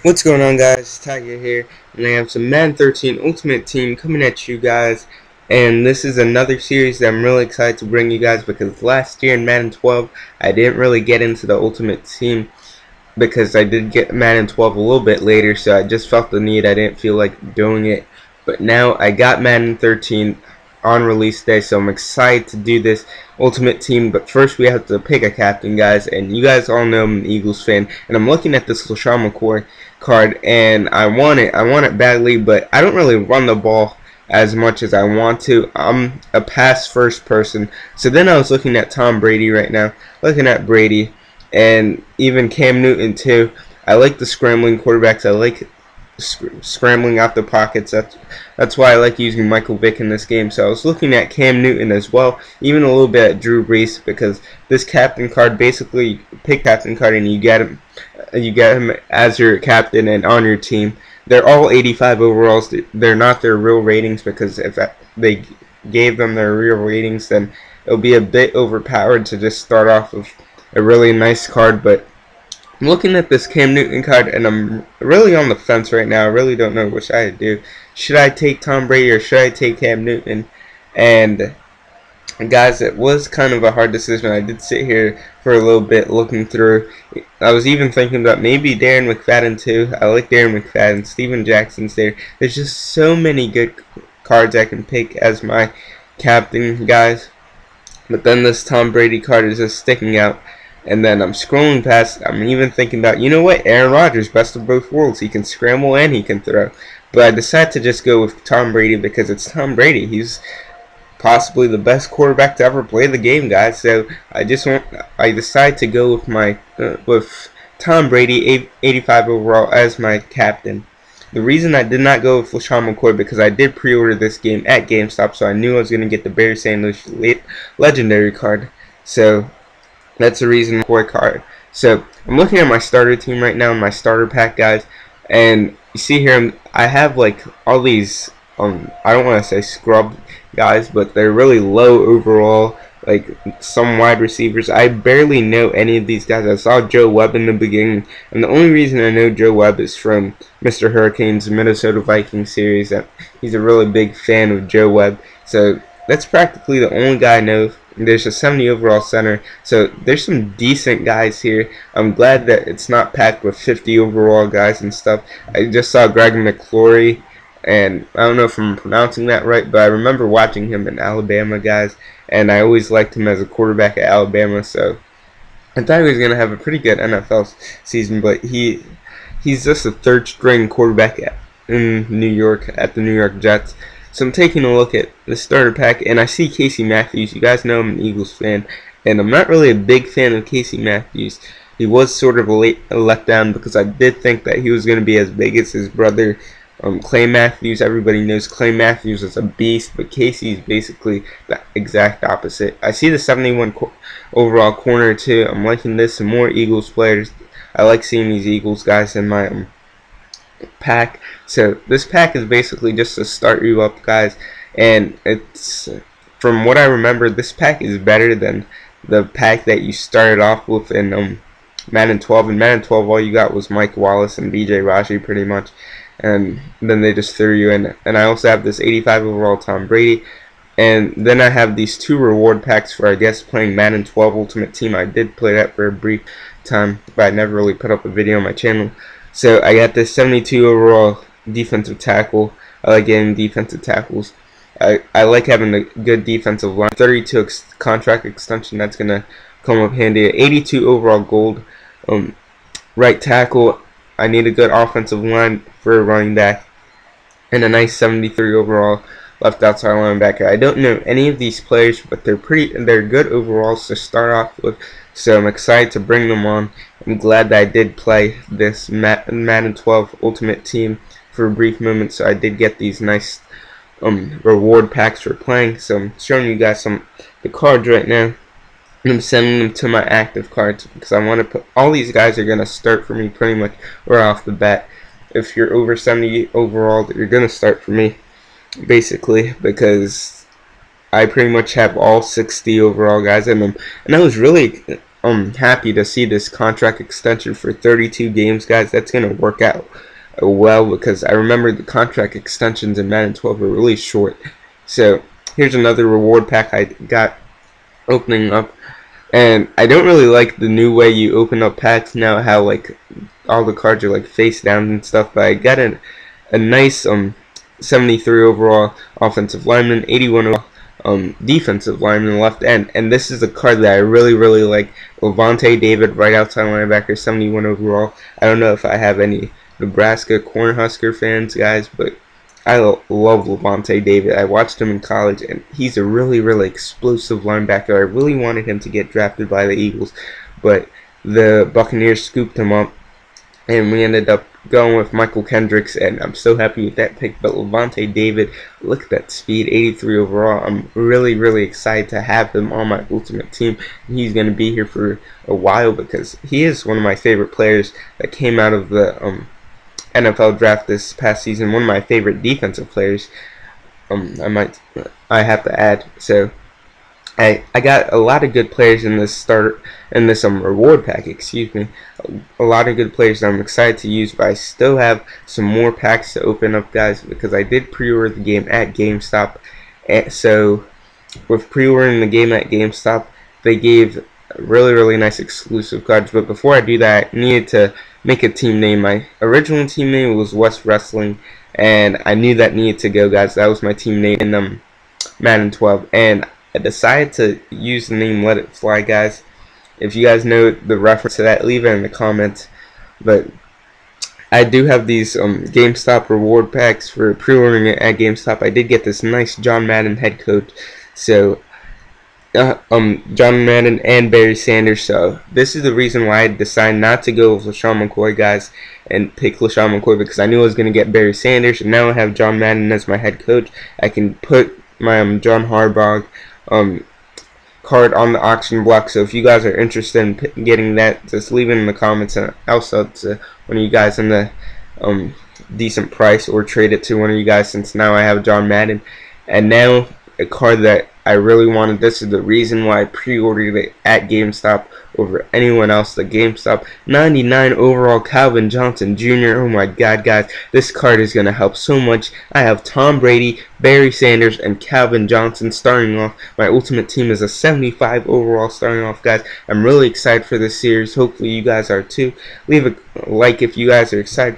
What's going on, guys? Tiger here, and I have some Madden 13 Ultimate Team coming at you guys. And this is another series that I'm really excited to bring you guys, because last year in Madden 12 I didn't really get into the Ultimate Team because I did get Madden 12 a little bit later, so I just felt the need. I didn't feel like doing it, but now I got Madden 13 on release day, so I'm excited to do this Ultimate Team. But first we have to pick a captain, guys, and you guys all know I'm an Eagles fan, and I'm looking at this LaShawn McCoy card, and I want it badly, but I don't really run the ball as much as I want to. I'm a pass first person. So then I was looking at Tom Brady right now, looking at Brady, and even Cam Newton too. I like the scrambling quarterbacks. I like scrambling out the pockets. That's why I like using Michael Vick in this game. So I was looking at Cam Newton as well, even a little bit at Drew Brees, because this captain card, basically you pick captain card and you get him as your captain and on your team. They're all 85 overalls. They're not their real ratings, because if they gave them their real ratings, then it'll be a bit overpowered to just start off with a really nice card. But I'm looking at this Cam Newton card, and I'm really on the fence right now. I really don't know what I should do. Should I take Tom Brady or should I take Cam Newton? And guys, it was kind of a hard decision. I did sit here for a little bit looking through. I was even thinking about maybe Darren McFadden too. I like Darren McFadden. Steven Jackson's there. There's just so many good cards I can pick as my captain, guys. But then this Tom Brady card is just sticking out. And then I'm scrolling past. I'm even thinking about, you know what, Aaron Rodgers, best of both worlds. He can scramble and he can throw. But I decided to just go with Tom Brady because it's Tom Brady. He's possibly the best quarterback to ever play the game, guys. So I decided to go with with Tom Brady, 85 overall, as my captain. The reason I did not go with LaShawn McCoy, because I did pre-order this game at GameStop, so I knew I was going to get the Barry Sanders legendary card. So that's the reason McCoy card. So I'm looking at my starter team right now, my starter pack, guys, and you see here I have like all these I don't want to say scrub guys, but they're really low overall, like some wide receivers. I barely know any of these guys. I saw Joe Webb in the beginning, and the only reason I know Joe Webb is from Mr. Hurricane's Minnesota Vikings series. That he's a really big fan of Joe Webb, so that's practically the only guy I know. There's a 70 overall center, so there's some decent guys here. I'm glad that it's not packed with 50 overall guys and stuff. I just saw Greg McClory, and I don't know if I'm pronouncing that right, but I remember watching him in Alabama, guys, and I always liked him as a quarterback at Alabama, so I thought he was going to have a pretty good NFL season, but he's just a third-string quarterback in New York at the New York Jets. So I'm taking a look at the starter pack, and I see Casey Matthews. You guys know I'm an Eagles fan, and I'm not really a big fan of Casey Matthews. He was sort of a letdown, because I did think that he was going to be as big as his brother, Clay Matthews. Everybody knows Clay Matthews is a beast, but Casey's basically the exact opposite. I see the 71 overall corner too. I'm liking this. Some more Eagles players. I like seeing these Eagles guys in my pack. So this pack is basically just to start you up, guys, and it's, from what I remember, this pack is better than the pack that you started off with in Madden 12. In Madden 12, all you got was Mike Wallace and BJ Raji pretty much, and then they just threw you in. And I also have this 85 overall Tom Brady, and then I have these two reward packs for, I guess, playing Madden 12 Ultimate Team. I did play that for a brief time, but I never really put up a video on my channel. So I got this 72 overall defensive tackle. I like getting defensive tackles. I like having a good defensive line. 32 contract extension, that's going to come up handy. 82 overall gold right tackle. I need a good offensive line for a running back. And a nice 73 overall left outside linebacker. I don't know any of these players, but they're good overalls to start off with. So I'm excited to bring them on. I'm glad that I did play this Madden 12 Ultimate Team for a brief moment, so I did get these nice reward packs for playing. So I'm showing you guys the cards right now, and I'm sending them to my active cards, because I want to put, all these guys are going to start for me pretty much right off the bat. If you're over 70 overall, you're going to start for me, basically, because I pretty much have all 60 overall guys in them. And I was really happy to see this contract extension for 32 games, guys. That's gonna work out well, because I remember the contract extensions in Madden 12 were really short. So here's another reward pack I got opening up, and I don't really like the new way you open up packs now, how like all the cards are like face down and stuff, but I got a nice 73 overall offensive lineman, 81 overall defensive lineman left end, and this is a card that I really like. Lavonte David, right outside linebacker, 71 overall. I don't know if I have any Nebraska Cornhusker fans, guys, but I love Lavonte David. I watched him in college, and he's a really explosive linebacker. I really wanted him to get drafted by the Eagles, but the Buccaneers scooped him up, and we ended up going with Michael Kendricks, and I'm so happy with that pick. But Lavonte David, look at that speed, 83 overall. I'm really excited to have him on my ultimate team. He's going to be here for a while because he is one of my favorite players that came out of the NFL draft this past season. One of my favorite defensive players, I have to add. So I got a lot of good players in this reward pack, excuse me. A lot of good players that I'm excited to use, but I still have some more packs to open up, guys, because I did pre-order the game at GameStop. And so with pre-ordering the game at GameStop, they gave really nice exclusive cards. But before I do that, I needed to make a team name. My original team name was West Wrestling, and I knew that needed to go, guys. That was my team name in Madden 12, and I decided to use the name Let It Fly, guys. If you guys know the reference to that, leave it in the comments. But I do have these GameStop reward packs for pre-ordering it at GameStop. I did get this nice John Madden head coach, so John Madden and Barry Sanders. So this is the reason why I decided not to go with LaShawn McCoy, guys, and pick LaShawn McCoy, because I knew I was going to get Barry Sanders, and now I have John Madden as my head coach. I can put my John Harbaugh card on the auction block. So if you guys are interested in getting that, just leave it in the comments, and I'll sell it to one of you guys in the decent price, or trade it to one of you guys, since now I have John Madden. And now a card that I really wanted. This is the reason why I pre-ordered it at GameStop over anyone else. The GameStop 99 overall Calvin Johnson Jr. Oh my god, guys, this card is going to help so much. I have Tom Brady, Barry Sanders, and Calvin Johnson starting off. My ultimate team is a 75 overall starting off, guys. I'm really excited for this series. Hopefully you guys are too. Leave a like if you guys are excited